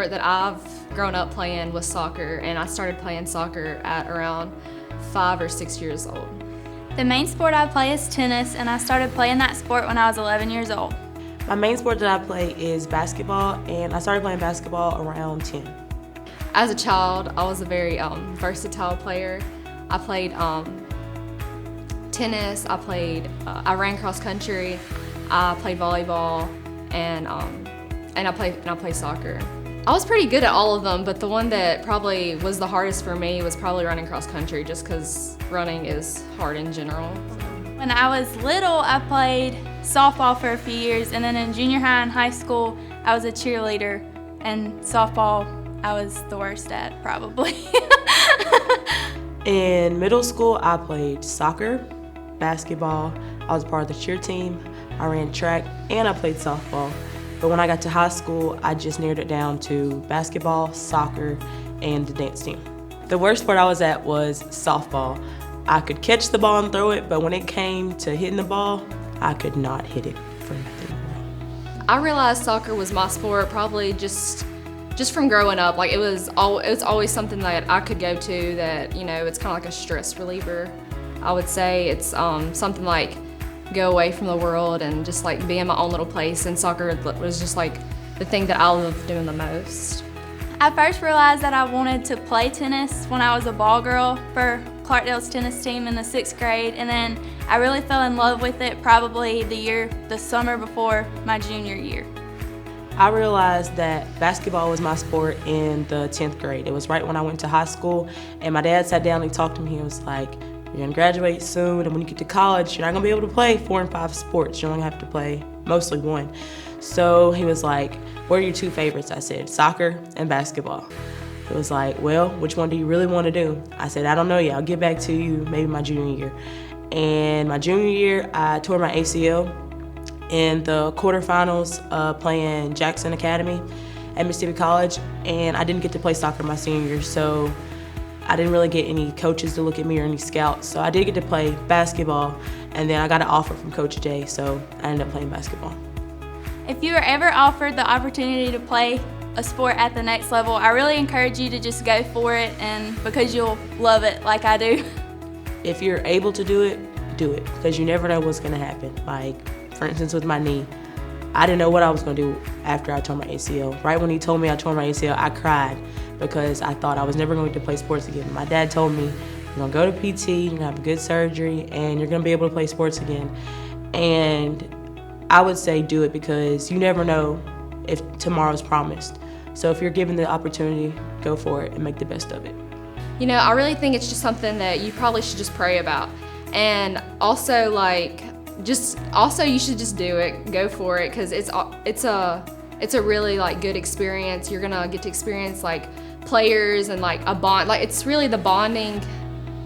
sport that I've grown up playing was soccer, and I started playing soccer at around 5 or 6 years old. The main sport I play is tennis, and I started playing that sport when I was 11 years old. My main sport that I play is basketball, and I started playing basketball around 10. As a child, I was a very versatile player. I played tennis, I ran cross country, I played volleyball, and I played soccer. I was pretty good at all of them, but the one that probably was the hardest for me was probably running cross country, just because running is hard in general. When I was little, I played softball for a few years, and then in junior high and high school, I was a cheerleader, and softball I was the worst at, probably. In middle school, I played soccer, basketball, I was part of the cheer team, I ran track, and I played softball. But when I got to high school, I just narrowed it down to basketball, soccer, and the dance team. The worst sport I was at was softball. I could catch the ball and throw it, but when it came to hitting the ball, I could not hit it for nothing. I realized soccer was my sport probably just from growing up. Like it was always something that I could go to that, it's kind of like a stress reliever. I would say it's something like go away from the world and just like be in my own little place, and soccer was just like the thing that I loved doing the most. I first realized that I wanted to play tennis when I was a ball girl for Clarkdale's tennis team in the 6th grade, and then I really fell in love with it probably the summer before my junior year. I realized that basketball was my sport in the 10th grade. It was right when I went to high school, and my dad sat down and he talked to me. He was like, "You're gonna graduate soon, and when you get to college, you're not gonna be able to play 4 and 5 sports. You're only gonna have to play mostly one." So he was like, "What are your 2 favorites?" I said, "Soccer and basketball." He was like, "Well, which one do you really want to do?" I said, "I don't know yet. I'll get back to you maybe my junior year." And my junior year, I tore my ACL in the quarterfinals playing Jackson Academy at Mississippi College, and I didn't get to play soccer my senior year, so I didn't really get any coaches to look at me or any scouts. So I did get to play basketball, and then I got an offer from Coach Jay, so I ended up playing basketball. If you are ever offered the opportunity to play a sport at the next level, I really encourage you to just go for it, and because you'll love it like I do. If you're able to do it, because you never know what's gonna happen. Like, for instance, with my knee, I didn't know what I was gonna do after I tore my ACL. Right when he told me I tore my ACL, I cried because I thought I was never going to play sports again. My dad told me, "You're gonna go to PT, you're gonna have a good surgery, and you're gonna be able to play sports again." And I would say do it, because you never know if tomorrow's promised. So if you're given the opportunity, go for it and make the best of it. I really think it's just something that you probably should just pray about. And also you should just do it, go for it, because it's a really like good experience. You're gonna get to experience like players and like a bond. Like it's really, the bonding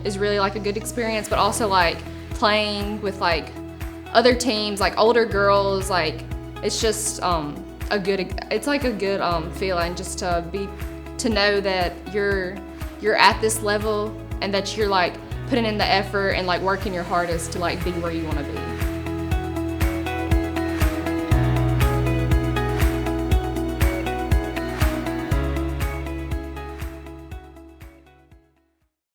is really like a good experience, but also like playing with like other teams, like older girls. Like it's just a good feeling just to know that you're at this level, and that you're like putting in the effort and like working your hardest to like be where you want to be.